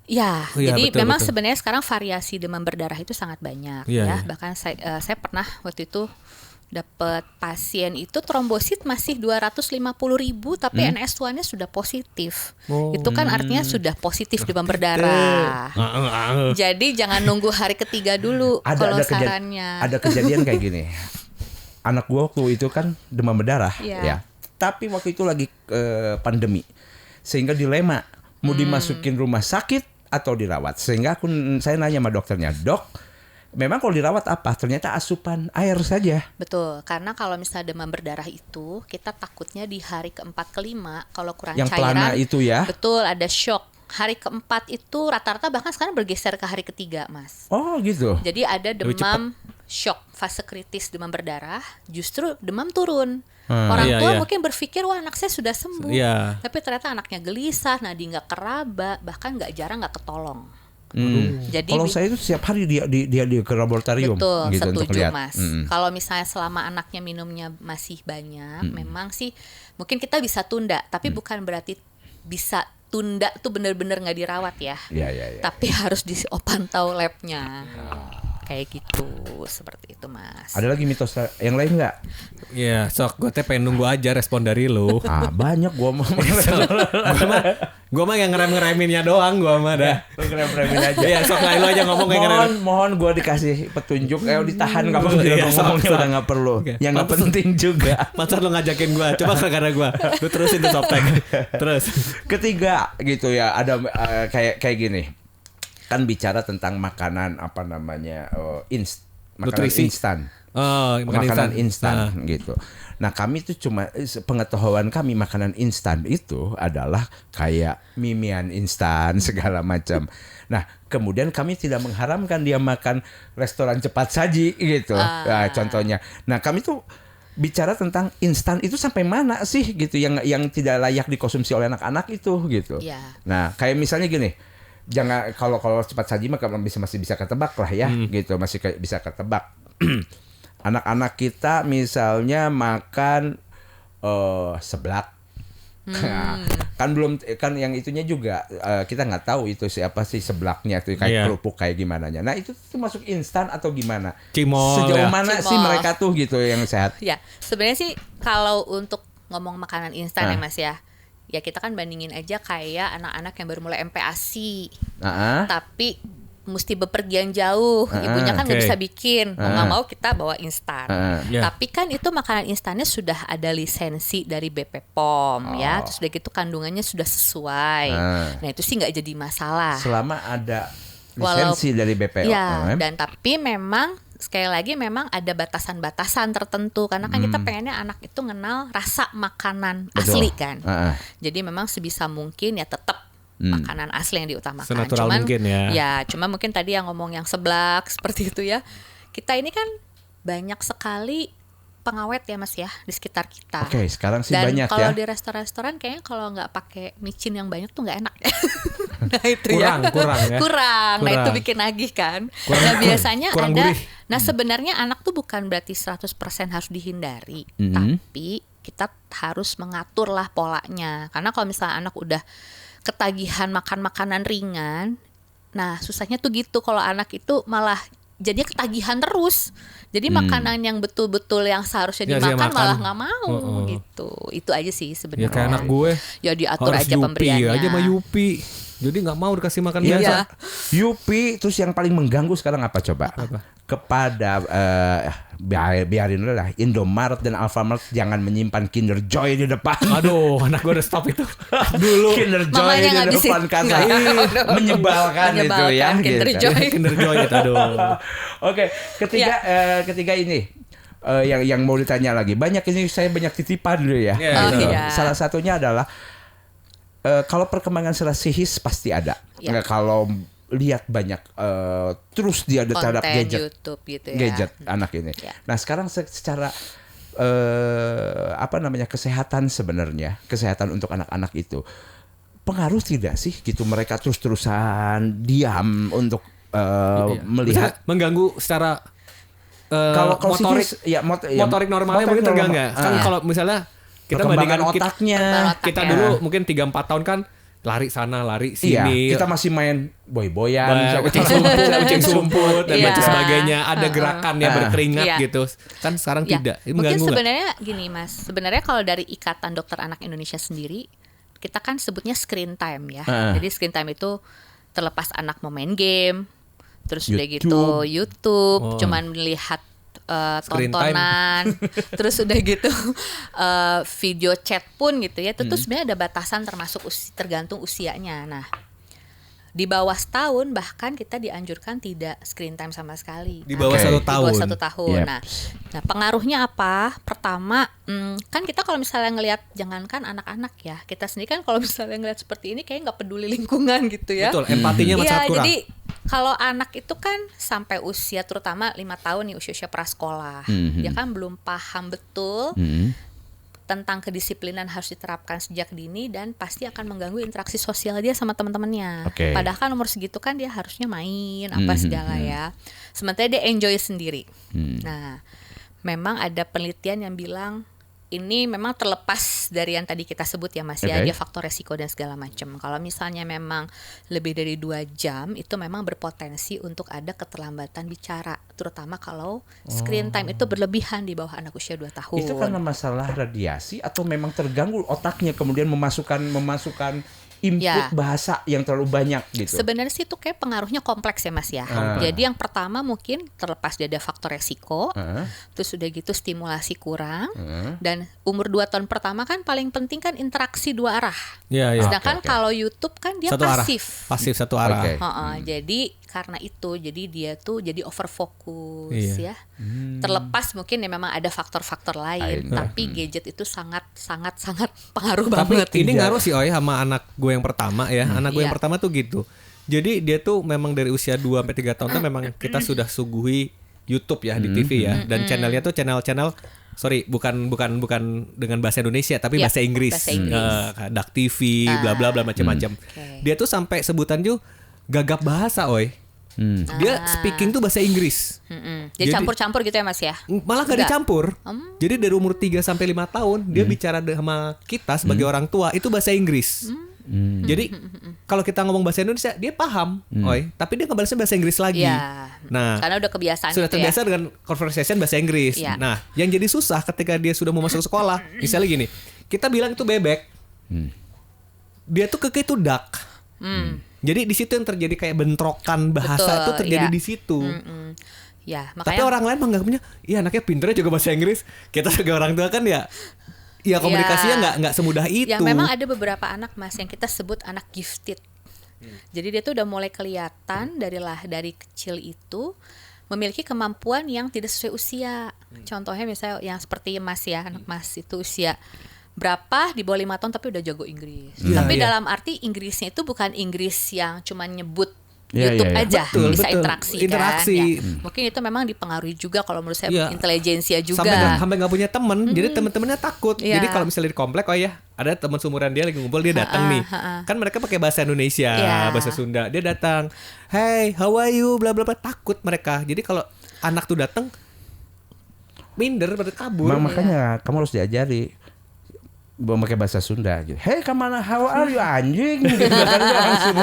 Jadi memang sebenarnya sekarang variasi demam berdarah itu sangat banyak ya. Bahkan saya pernah waktu itu dapat pasien itu trombosit masih 250.000 tapi NS1-nya sudah positif. Itu kan artinya sudah positif demam berdarah. Jadi jangan nunggu hari ketiga dulu kalau sarannya. Ada kejadian kayak gini. Anak gua waktu itu kan demam berdarah ya. Tapi waktu itu lagi pandemi. Sehingga dilema mau dimasukin rumah sakit atau dirawat. Sehingga saya nanya sama dokternya, "Dok, memang kalau dirawat apa? Ternyata asupan air saja." Betul, karena kalau misalnya demam berdarah itu kita takutnya di hari ke-4 ke-5 kalau kurang yang cairan. Yang pelana itu ya? Betul, ada shock. Hari ke-4 itu rata-rata bahkan sekarang bergeser ke hari ke-3, Mas. Oh gitu. Jadi ada demam shock, fase kritis demam berdarah, justru demam turun. Orang tua mungkin berpikir wah anak saya sudah sembuh, tapi ternyata anaknya gelisah, nadi nggak keraba, bahkan nggak jarang nggak ketolong. Jadi kalau saya itu setiap hari dia ke laboratorium. Betul, gitu, setuju Mas. Kalau misalnya selama anaknya minumnya masih banyak, memang sih mungkin kita bisa tunda, tapi bukan berarti bisa tunda tuh benar-benar nggak dirawat ya. Tapi harus dipantau labnya. Kayak gitu, seperti itu Mas. Ada lagi mitos yang lain nggak? Iya, sok gue pengen nunggu aja respon dari lu. Banyak gue mah. Gue mah yang ngerem-ngereminnya doang gue mah dah. Lu ngerem-ngeremin aja. Iya, sok lah lu aja ngomong kayak ngerem. Mohon gue dikasih petunjuk, ditahan kamu ngomongnya udah nggak perlu. Yang nggak penting juga. Masa lu ngajakin gue, coba karena gue. Lu terusin tuh softtek. Terus. Ketiga gitu ya, ada kayak gini. Kan bicara tentang makanan apa namanya makanan instan. Makanan instan gitu. Nah kami tuh cuma pengetahuan kami makanan instan itu adalah kayak mie-mian instan segala macam. Nah kemudian kami tidak mengharamkan dia makan restoran cepat saji gitu. Nah, contohnya. Nah kami tuh bicara tentang instan itu sampai mana sih gitu yang tidak layak dikonsumsi oleh anak-anak itu gitu. Nah kayak misalnya gini. Jangan kalau cepat saji mah masih bisa ketebak lah ya gitu, masih bisa ketebak. Anak-anak kita misalnya makan seblak. Kan belum kan yang itunya juga kita nggak tahu itu siapa sih seblaknya tuh kayak kerupuk kayak gimana nya. Nah itu tuh masuk instan atau gimana? Cimol, sejauh mana sih mereka tuh gitu yang sehat? Ya sebenarnya sih kalau untuk ngomong makanan instan ya Mas ya kita kan bandingin aja kayak anak-anak yang baru mulai MPASI, tapi mesti bepergian jauh, ibunya kan nggak bisa bikin, mau nggak mau kita bawa instan. Tapi kan itu makanan instannya sudah ada lisensi dari BP POM ya, terus udah gitu kandungannya sudah sesuai. Nah itu sih nggak jadi masalah. Selama ada lisensi dari BPOM. Ya, dan tapi memang sekali lagi memang ada batasan-batasan tertentu karena kan kita pengennya anak itu kenal rasa makanan asli kan. Jadi memang sebisa mungkin ya tetap makanan asli yang diutamakan. Senatural mungkin ya. Ya, cuma mungkin tadi yang ngomong yang seblak seperti itu ya. Kita ini kan banyak sekali pengawet ya Mas ya di sekitar kita. Oke, sekarang sih dan banyak ya. Dan kalau di restoran-restoran kayaknya kalau nggak pakai micin yang banyak tuh nggak enak. Nah itu kurang. Nah itu bikin nagih kan. Nah biasanya ada. Nah sebenarnya anak tuh bukan berarti 100% harus dihindari, tapi kita harus mengatur lah polanya. Karena kalau misalnya anak udah ketagihan makan makanan ringan, nah susahnya tuh gitu kalau anak itu malah jadinya ketagihan terus. Jadi makanan yang betul-betul yang seharusnya dimakan malah nggak mau gitu. Itu aja sih sebenarnya. Ya kayak anak gue. Ya diatur aja pemberiannya. Aja sama Yupi. Jadi nggak mau dikasih makan biasa. Yupi, terus yang paling mengganggu sekarang apa coba? Kepada biarin lah Indomaret dan Alfamart jangan menyimpan Kinder Joy di depan. Aduh, anak gue udah stop itu. Dulu Kinder Joy di depan kasar. Menyebalkan itu ya. Kinder Joy. Kinder Joy itu aduh. Oke, ketiga ini yang mau ditanya lagi. Saya banyak titipan dulu ya. Salah satunya adalah kalau perkembangan secara psikis pasti ada. Kalau lihat banyak terus dia ada terhadap gadget YouTube gitu ya. Gadget anak ini. Nah, sekarang secara kesehatan sebenarnya, kesehatan untuk anak-anak itu pengaruh tidak sih gitu mereka terus-terusan diam untuk melihat mengganggu secara kalau motorik motorik normalnya mungkin terganggu. Kan kalau misalnya kita bandingkan otaknya, kita dulu mungkin 3-4 tahun kan lari sana, lari sini. Kita masih main boy-boyan, ucing sumput dan macam sebagainya. Ada gerakan ya berkeringat gitu. Kan sekarang tidak. Mungkin sebenarnya gini Mas. Sebenarnya kalau dari Ikatan Dokter Anak Indonesia sendiri, kita kan sebutnya screen time ya. Jadi screen time itu terlepas anak mau main game, terus udah gitu YouTube, cuman melihat tontonan, terus udah gitu video chat pun gitu ya. Itu sebenarnya ada batasan termasuk tergantung usianya. Nah, di bawah setahun bahkan kita dianjurkan tidak screen time sama sekali. Di bawah 1 tahun. Di bawah 1 tahun. Nah, pengaruhnya apa? Pertama, kan kita kalau misalnya ngelihat, jangankan anak-anak ya, kita sendiri kan kalau misalnya ngelihat seperti ini kayak nggak peduli lingkungan gitu ya. Betul, empatinya sangat kurang. Jadi kalau anak itu kan sampai usia terutama 5 tahun nih, usia prasekolah, dia kan belum paham betul tentang kedisiplinan harus diterapkan sejak dini dan pasti akan mengganggu interaksi sosial dia sama teman-temannya. Padahal kan umur segitu kan dia harusnya main apa segala ya. Sementara dia enjoy sendiri. Nah, memang ada penelitian yang bilang ini memang terlepas dari yang tadi kita sebut ya Mas ya, dia faktor resiko dan segala macam. Kalau misalnya memang lebih dari 2 jam itu memang berpotensi untuk ada keterlambatan bicara, terutama kalau screen time itu berlebihan di bawah anak usia 2 tahun. Itu karena masalah radiasi atau memang terganggu otaknya kemudian memasukkan input bahasa yang terlalu banyak gitu. Sebenarnya sih itu kayak pengaruhnya kompleks ya Mas ya. Jadi yang pertama mungkin terlepas dari ada faktor resiko, terus udah gitu stimulasi kurang, dan umur 2 tahun pertama kan paling penting kan interaksi 2 arah. Sedangkan kalau YouTube kan dia pasif. Pasif 1 arah. Jadi karena itu jadi dia tuh jadi overfokus ya. Terlepas mungkin ya memang ada faktor-faktor lain, tapi gadget itu sangat pengaruh banget. Tapi ini ngaruh sih sama anak gue yang pertama ya. Anak gue yang pertama tuh gitu. Jadi dia tuh memang dari usia 2-3 tahun tuh memang kita sudah suguhi YouTube ya di TV ya, dan channelnya tuh channel bukan dengan bahasa Indonesia tapi bahasa Inggris. Dak TV bla bla bla macam-macam. Dia tuh sampai sebutan tuh gagap bahasa, dia speaking tuh bahasa Inggris. Jadi campur-campur gitu ya Mas ya? Malah gak dicampur. Jadi dari umur 3-5 tahun dia bicara sama kita sebagai orang tua itu bahasa Inggris. Jadi kalau kita ngomong bahasa Indonesia dia paham, tapi dia ngebalasnya bahasa Inggris lagi. Nah, karena udah kebiasaan sudah terbiasa dengan conversation bahasa Inggris. Nah, yang jadi susah ketika dia sudah mau masuk sekolah, misalnya gini, kita bilang itu bebek, dia tuh keke itu duck. Jadi di situ yang terjadi kayak bentrokan bahasa itu terjadi di situ. Makanya, tapi orang lain menganggapnya, iya anaknya pinternya juga bahasa Inggris. Kita sebagai orang tua kan ya komunikasinya nggak semudah itu. Yang memang ada beberapa anak Mas yang kita sebut anak gifted. Jadi dia tuh udah mulai kelihatan dari kecil itu memiliki kemampuan yang tidak sesuai usia. Contohnya misalnya yang seperti Mas ya, anak Mas itu usia berapa di bawah 5 tahun tapi udah jago Inggris. Tapi dalam arti Inggrisnya itu bukan Inggris yang cuma nyebut YouTube aja, bisa interaksi kan. Mungkin itu memang dipengaruhi juga kalau menurut saya intelijensia juga. Sampai nggak punya teman, jadi teman-temannya takut. Jadi kalau misalnya di komplek, ada teman seumuran dia lagi ngumpul, dia datang nih. Kan mereka pakai bahasa Indonesia, bahasa Sunda. Dia datang, hey, how are you, bla bla bla. Takut mereka. Jadi kalau anak tuh datang, minder, pada kabur. Makanya kamu harus diajari. memakai bahasa Sunda gitu. Hey, kemana? How are you anjing? Gitu kan langsung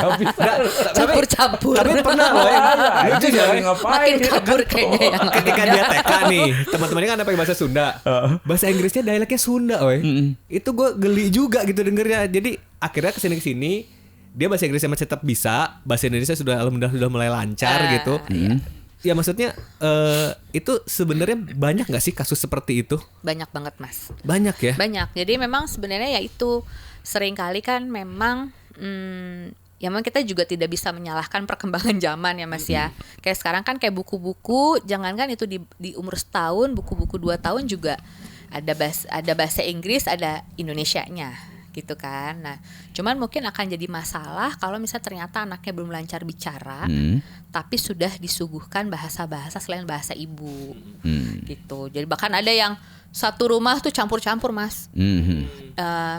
campur-campur. Tapi pernah loh ya. Lucu lagi ngapain? Makin kabur kayaknya ya. Ketika dia TK nih, teman-temannya kan ada pakai bahasa Sunda. Bahasa Inggrisnya dialeknya Sunda, woy. Itu gue geli juga gitu dengernya. Jadi akhirnya kesini dia bahasa Inggrisnya masih tetap bisa, bahasa Indonesia alhamdulillah sudah mulai lancar gitu. Ya maksudnya itu sebenarnya banyak nggak sih kasus seperti itu? Banyak banget Mas. Banyak ya? Banyak. Jadi memang sebenarnya ya itu sering kali kan memang ya memang kita juga tidak bisa menyalahkan perkembangan zaman ya Mas ya. Kayak sekarang kan kayak buku-buku, jangankan itu di umur setahun, buku-buku 2 tahun juga ada bahasa Inggris, ada Indonesianya gitu kan. Nah, cuman mungkin akan jadi masalah kalau misalnya ternyata anaknya belum lancar bicara, tapi sudah disuguhkan bahasa-bahasa selain bahasa ibu, gitu. Jadi bahkan ada yang satu rumah tuh campur-campur Mas.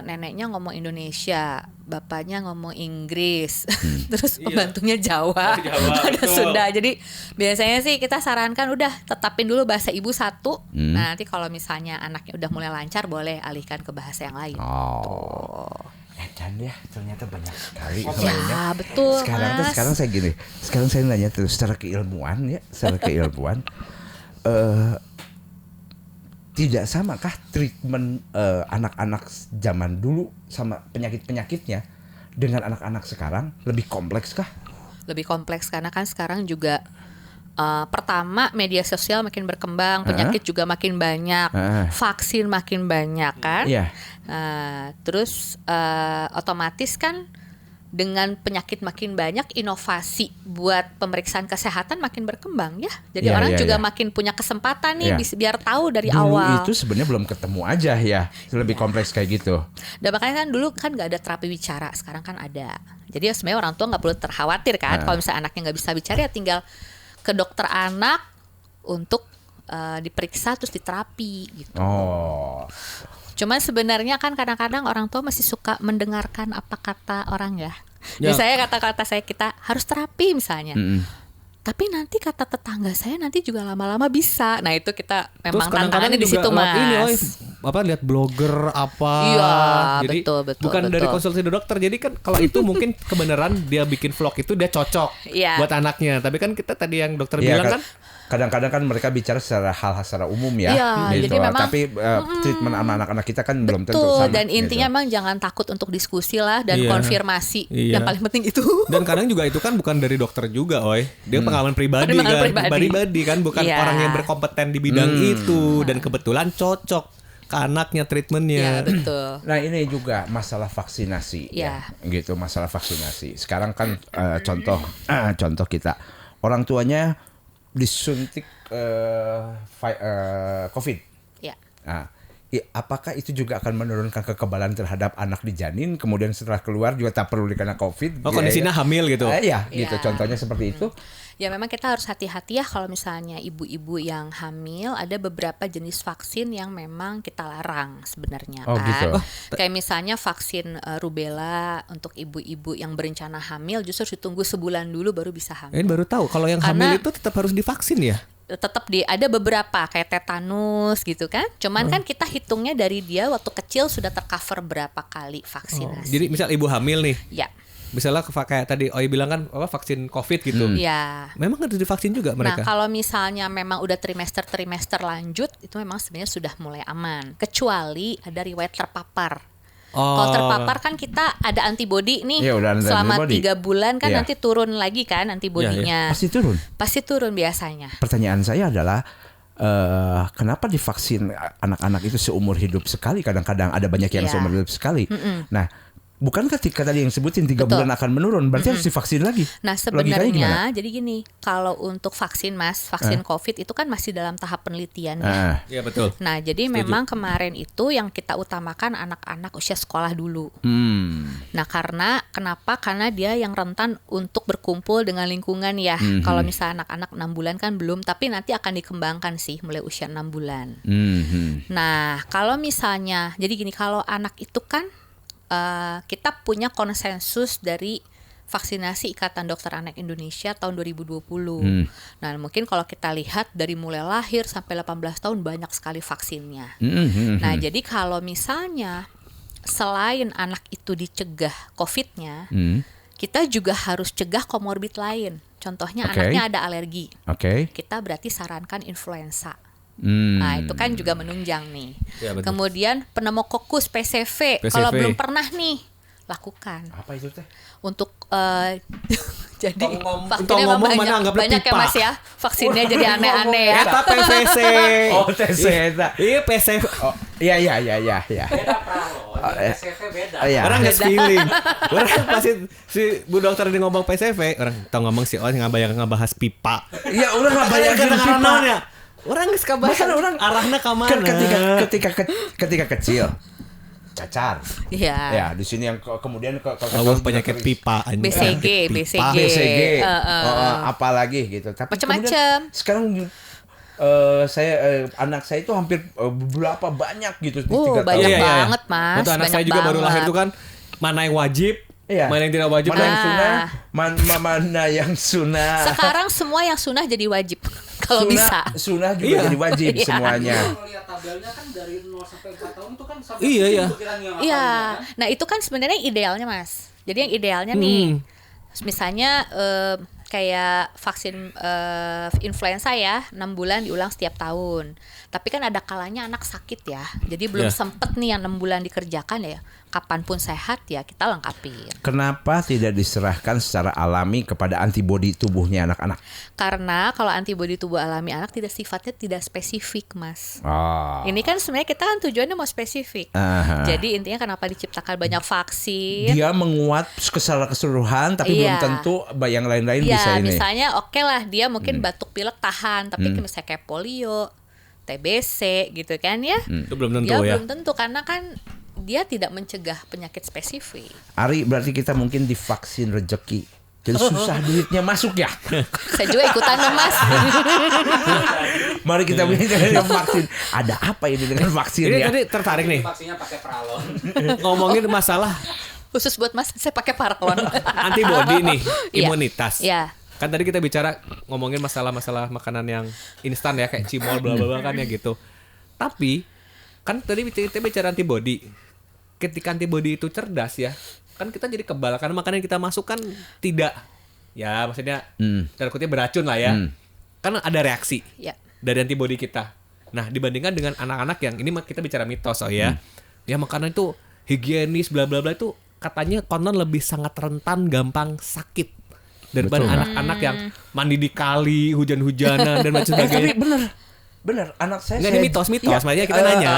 Neneknya ngomong Indonesia, bapaknya ngomong Inggris, terus pembantunya Jawa, ada Sunda. Jadi biasanya sih kita sarankan udah tetapin dulu bahasa ibu satu. Nah nanti kalau misalnya anaknya udah mulai lancar boleh alihkan ke bahasa yang lain. Dan ya ternyata banyak sekali. Ya betul. Sekarang saya gini. Sekarang saya nanya terus secara keilmuan. Tidak samakah treatment anak-anak zaman dulu sama penyakit-penyakitnya dengan anak-anak sekarang lebih kompleks kah? Lebih kompleks karena kan sekarang juga pertama media sosial makin berkembang, penyakit juga makin banyak, vaksin makin banyak kan. Terus otomatis kan dengan penyakit makin banyak, inovasi buat pemeriksaan kesehatan makin berkembang ya. Jadi orang juga makin punya kesempatan nih biar tahu dari dulu awal. Itu sebenarnya belum ketemu aja ya, lebih kompleks kayak gitu. Dan makanya kan dulu kan nggak ada terapi bicara, sekarang kan ada. Jadi ya sebenarnya orang tua nggak perlu terkhawatir kan, kalau misalnya anaknya nggak bisa bicara ya tinggal ke dokter anak untuk diperiksa terus diterapi gitu. Cuman sebenarnya kan kadang-kadang orang tua masih suka mendengarkan apa kata orang ya. Misalnya kata-kata saya kita harus terapi misalnya. Tapi nanti kata tetangga saya nanti juga lama-lama bisa. Nah itu kita memang tantangannya di situ Mas. Lihat blogger apa. Iya, jadi betul. Bukan dari konsultasi dokter. Jadi kan kalau itu mungkin kebenaran dia bikin vlog itu dia cocok buat anaknya. Tapi kan kita tadi yang dokter bilang kan kadang-kadang kan mereka bicara secara hal-hal secara umum ya, gitu. Jadi memang, tapi treatment anak-anak kita kan belum tentu sama. Dan intinya memang jangan takut untuk diskusi lah dan konfirmasi. Yang paling penting itu. Dan kadang juga itu kan bukan dari dokter juga, dia pengalaman pribadi kan, bukan orang yang berkompeten di bidang itu dan kebetulan cocok ke anaknya treatmentnya. Betul. Nah ini juga masalah vaksinasi, gitu, masalah vaksinasi. Sekarang kan contoh kita orang tuanya disuntik COVID. Nah, apakah itu juga akan menurunkan kekebalan terhadap anak di janin, kemudian setelah keluar juga tak perlu dikena COVID? Kondisinya hamil gitu. Gitu. Contohnya seperti itu. Ya memang kita harus hati-hati ya kalau misalnya ibu-ibu yang hamil, ada beberapa jenis vaksin yang memang kita larang sebenarnya Gitu. Kayak misalnya vaksin rubella untuk ibu-ibu yang berencana hamil justru ditunggu sebulan dulu baru bisa hamil. Baru tahu kalau yang hamil itu tetap harus divaksin ya? Tetap ada beberapa kayak tetanus gitu kan. Cuman kan kita hitungnya dari dia waktu kecil sudah tercover berapa kali vaksinasi. Jadi misal ibu hamil nih. Ya. Misalnya kayak tadi Oi bilang kan vaksin COVID gitu. Memang harus divaksin juga mereka. Nah, kalau misalnya memang udah trimester lanjut itu memang sebenarnya sudah mulai aman. Kecuali ada riwayat terpapar. Kalau terpapar kan kita ada antibodi nih selama 3 bulan kan nanti turun lagi kan antibodinya. Pasti turun biasanya. Pertanyaan saya adalah kenapa divaksin anak-anak itu seumur hidup sekali? Kadang-kadang ada banyak yang seumur hidup sekali. Nah, bukan ketika tadi yang sebutin 3 bulan akan menurun, berarti harus divaksin lagi. Nah sebenarnya jadi gini, kalau untuk vaksin vaksin COVID itu kan masih dalam tahap penelitian ya. Iya betul. Nah jadi memang kemarin itu yang kita utamakan anak-anak usia sekolah dulu. Nah kenapa? Karena dia yang rentan untuk berkumpul dengan lingkungan ya. Kalau misalnya anak-anak 6 bulan kan belum, tapi nanti akan dikembangkan sih mulai usia 6 bulan. Nah kalau misalnya, jadi gini, kalau anak itu kan kita punya konsensus dari vaksinasi Ikatan Dokter Anak Indonesia tahun 2020. Nah, mungkin kalau kita lihat dari mulai lahir sampai 18 tahun banyak sekali vaksinnya. Nah, jadi kalau misalnya selain anak itu dicegah COVID-nya, kita juga harus cegah komorbid lain. Contohnya anaknya ada alergi. Kita berarti sarankan influenza. Nah itu kan juga menunjang nih. Ya, kemudian pneumokokus PCV. Kalau belum pernah nih, lakukan. Apa itu teh? Untuk jadi vaksinnya banyak ya Mas ya. Vaksinnya jadi aneh-aneh ya. Eta PVC. Oh TC eta. Iya PCV. Oh iya. Beda PCV beda. Orang nggak feeling. Orang pasti si bu dokter ini ngomong PCV, orang tau ngomong si orang ngebahas pipa. Iya orang ngebayangin pipa. Orang nggak suka bahas arahnya ke mana. Ketika kecil. Cacar. Iya. Ya, di sini yang kemudian penyakit pipa, BCG. Apalagi gitu. Tapi macam-macam. Sekarang anak saya itu hampir berapa banyak gitu. Banyak banget Mas. Waktu anak saya juga baru lahir itu kan mana yang wajib, mana yang tidak wajib, mana yang sunnah, mana yang sunnah. Sekarang semua yang sunnah jadi wajib. Kalau bisa. Sunnah juga jadi wajib semuanya. Kalau lihat tabelnya kan dari 0 sampai 4 tahun itu kan sampai Iya. Nah, itu kan sebenarnya idealnya, Mas. Jadi yang idealnya nih misalnya kayak vaksin influenza ya 6 bulan diulang setiap tahun. Tapi kan ada kalanya anak sakit ya. Jadi belum sempet nih yang 6 bulan dikerjakan ya. Kapanpun sehat ya kita lengkapin. Kenapa tidak diserahkan secara alami kepada antibodi tubuhnya anak-anak? Karena kalau antibodi tubuh alami anak sifatnya tidak spesifik, Mas. Ini kan sebenarnya kita kan tujuannya mau spesifik. Jadi intinya kenapa diciptakan banyak vaksin? Dia menguat secara keseluruhan, tapi belum tentu yang lain-lain bisa ini. Misalnya oke lah dia mungkin batuk pilek tahan, tapi misalnya kayak polio, TBC gitu kan ya? Itu belum tentu ya? Belum tentu karena kan dia tidak mencegah penyakit spesifik. Ari, berarti kita mungkin divaksin rezeki. Jadi susah duitnya masuk ya. Saya juga ikutan dong Mas. Mari kita bicara vaksin. Ada apa ini dengan vaksin ini ya? Tadi tertarik nih. Vaksinnya pakai paralon. Ngomongin masalah khusus buat Mas, saya pakai paralon. Antibody nih, imunitas. Iya. Kan tadi kita bicara ngomongin masalah-masalah makanan yang instan ya kayak cimol bla bla kan ya gitu. Tapi kan tadi kita bicara antibody. Ketika antibody itu cerdas ya, kan kita jadi kebal karena makanan yang kita masukkan tidak ya maksudnya dalam kutip beracun lah ya. Kan ada reaksi dari antibody kita. Nah, dibandingkan dengan anak-anak yang ini kita bicara mitos ya. Ya makanan itu higienis bla bla bla itu katanya konon lebih sangat rentan gampang sakit daripada anak-anak yang mandi di kali, hujan-hujanan dan macam sebagainya. Tapi bener anak saya ini mitos makanya kita nanya.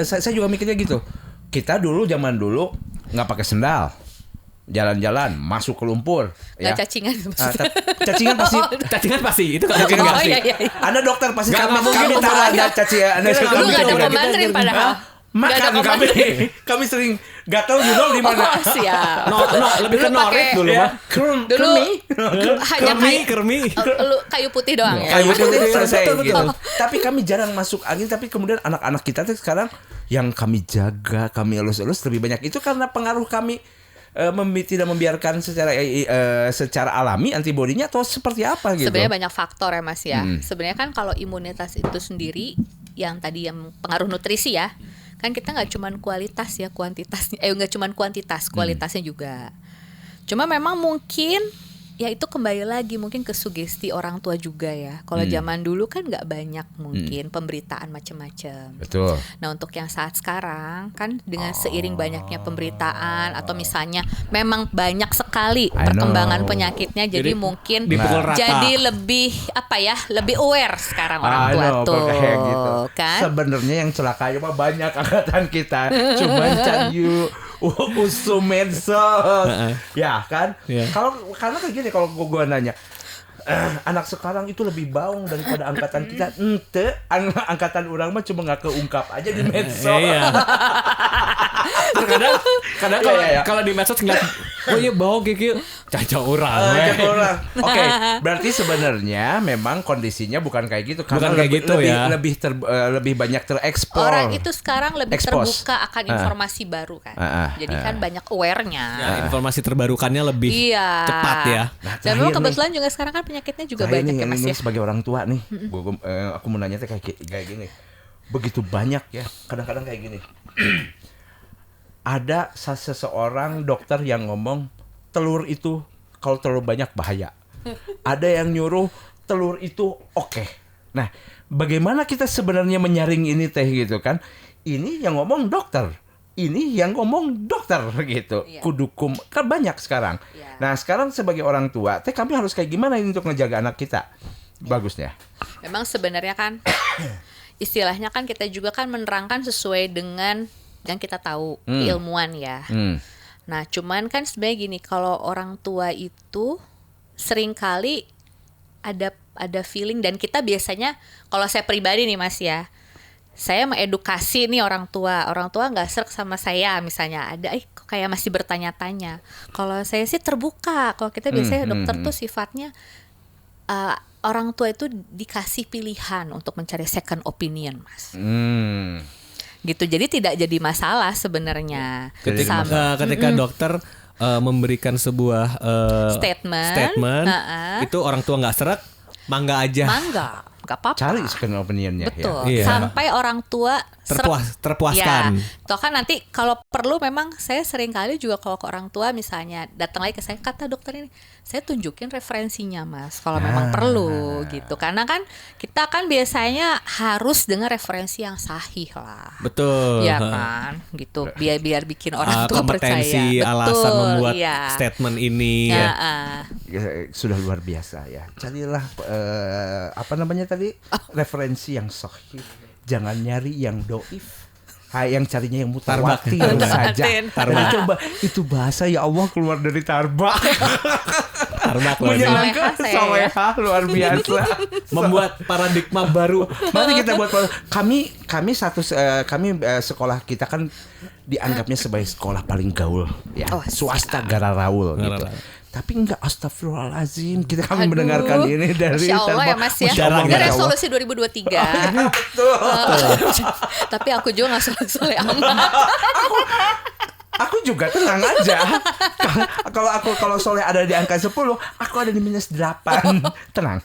Saya juga mikirnya gitu. Kita zaman dulu nggak pakai sendal, jalan-jalan masuk ke lumpur, nggak cacingan. Cacingan pasti itu kan. Iya. Ada dokter pasti kami tahu ada cacingan. Dulu nggak ada pemantrin padahal. Makan kami sering gatal di mana. Siap. Lebih ke noret dulu mah. Dulu hanya kayu putih doang ya. Kayu putih selesai gitu. Tapi kami jarang masuk angin, tapi kemudian anak-anak kita tuh sekarang yang kami jaga, kami elus-elus lebih banyak itu karena pengaruh kami tidak membiarkan secara alami antibodinya atau seperti apa gitu. Sebenarnya banyak faktor ya Mas ya. Sebenarnya kan kalau imunitas itu sendiri yang tadi yang pengaruh nutrisi ya. Kan kita nggak cuman kualitas ya, kuantitasnya nggak cuman kuantitas, kualitasnya juga. Cuma memang mungkin ya itu kembali lagi mungkin ke sugesti orang tua juga ya. Kalau zaman dulu kan nggak banyak mungkin pemberitaan macam-macam. Betul. Nah untuk yang saat sekarang kan dengan seiring banyaknya pemberitaan atau misalnya memang banyak sekali perkembangan penyakitnya, jadi mungkin jadi lebih lebih aware sekarang orang tua tuh. Gitu. Kan? Sebenarnya yang celaka mah banyak angkatan kita, cuman canyu usum medsos, ya kan? Karena kayak gini kalau gue nanya, anak sekarang itu lebih baung daripada angkatan kita. Angkatan orang mah cuma nggak keungkap aja di medsos. Kadang kalau di medsos ngeliat, oh iya baung kayak caca orang. Oke, berarti sebenarnya memang kondisinya bukan kayak gitu. Karena lebih banyak terekspos. Orang itu sekarang lebih terbuka akan informasi baru kan. Jadi kan banyak aware-nya. Ya, informasi terbarukannya lebih cepat ya. Dan memang kebetulan juga sekarang kan penyakitnya juga banyak ya Mas ya. Sebagai orang tua nih, aku mau nanya kayak gini. Begitu banyak ya, kadang-kadang kayak gini. ada seseorang dokter yang ngomong telur itu kalau terlalu banyak bahaya. Ada yang nyuruh telur itu oke. Nah, bagaimana kita sebenarnya menyaring ini teh gitu kan? Ini yang ngomong dokter, ini yang ngomong dokter gitu. Kudukum kan banyak sekarang. Nah, sekarang sebagai orang tua, teh kami harus kayak gimana ini untuk ngejaga anak kita? Bagusnya. Memang sebenarnya kan istilahnya kan kita juga kan menerangkan sesuai dengan yang kita tahu ilmuwan ya. Nah, cuman kan sebenarnya gini, kalau orang tua itu seringkali ada feeling, dan kita biasanya, kalau saya pribadi nih Mas ya, saya mengedukasi nih orang tua nggak srek sama saya, misalnya ada kok kayak masih bertanya-tanya. Kalau saya sih terbuka. Kalau kita biasanya dokter tuh sifatnya orang tua itu dikasih pilihan untuk mencari second opinion, Mas. Gitu, jadi tidak jadi masalah sebenarnya. Ketika dokter memberikan sebuah statement itu orang tua nggak seret, mangga aja. Nggak apa-apa. Cari second opinionnya. Betul. Ya. Sampai orang tua terpuaskan. Ya. Toh kan nanti kalau perlu memang saya sering kali juga kalau ke orang tua misalnya datang lagi ke saya, kata dokter ini, saya tunjukin referensinya Mas kalau memang perlu gitu. Karena kan kita kan biasanya harus dengan referensi yang sahih lah. Betul. Ya kan, gitu. Biar bikin orang tua kompetensi, percaya. Alasan membuat statement ini. Sudah luar biasa ya. Carilah apa namanya tadi? Referensi yang sahih. Jangan nyari yang doif. Yang carinya yang mutawatir saja. Tapi coba itu bahasa ya Allah keluar dari tarbak. Tarbak menyenangkan, solehah luar biasa. Membuat paradigma baru. Mari kita buat kami sekolah kita kan dianggapnya sebagai sekolah paling gaul ya. Swasta Gararaul gitu. Tapi enggak, astagfirullahaladzim, kita kami mendengarkan ini dari Masya Allah ya Mas ya. Ini resolusi 2023. Betul. Tapi aku juga gak soleh amat. Aku juga tenang aja. Kalau soleh ada di angka 10, aku ada di -8. Tenang.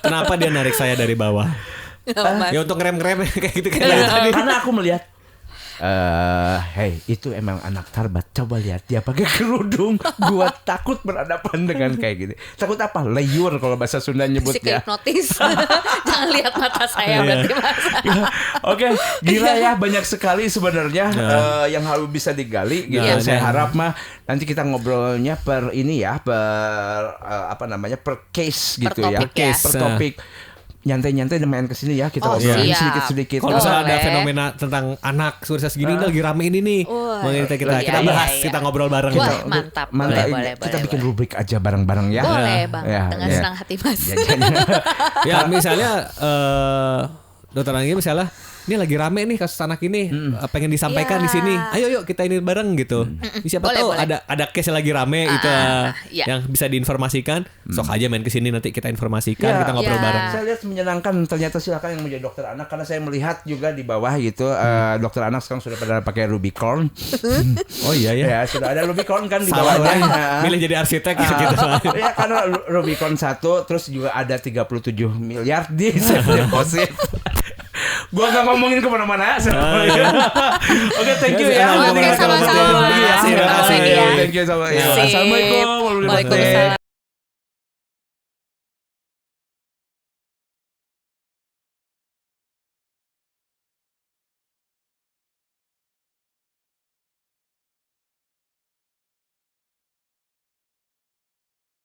Kenapa dia narik saya dari bawah? Ya untuk ngerem-ngerem kayak gitu kan. Karena aku melihat hey, itu emang anak tarbat. Coba lihat dia pakai kerudung. Gua takut berhadapan dengan kayak gini. Takut apa? Leyur kalau bahasa Sunda nyebutnya. Hipnotis. Jangan lihat mata saya berarti Mas. Oke, gila ya, banyak sekali sebenarnya yang harus bisa digali gitu. Saya harap mah nanti kita ngobrolnya per ini ya, per case gitu ya. Per topik. Nyantai-nyantai main kesini ya, kita obrolin sedikit-sedikit. Kalau misalnya ada fenomena tentang anak usia segini lagi rame ini nih, kita bahas, kita ngobrol bareng. Wah, mantap. Boleh, kita bikin rubrik aja bareng-bareng ya. Boleh banget, dengan senang hati Mas. Ya misalnya Dokter Anggi misalnya ini lagi rame nih kasus anak ini, pengen disampaikan di sini. Ayo yuk kita ini bareng gitu. Siapa tahu ada case lagi rame itu yang bisa diinformasikan. Sok aja main ke sini nanti kita informasikan, kita ngobrol bareng. Saya lihat menyenangkan, ternyata silakan yang menjadi dokter anak, karena saya melihat juga di bawah gitu dokter anak sekarang sudah pada pakai Rubicon. Oh iya ya. Ya, sudah ada Rubicon kan di bawahnya. Milih jadi arsitek gitu. Ya karena Rubicon 1 terus juga ada 37 miliar di safe deposit. Gua gak ngomongin kemana-mana. Oke, thank you ya. Oke, sama-sama. Terima kasih. Thank you sama. Assalamualaikum. Waalaikumsalam.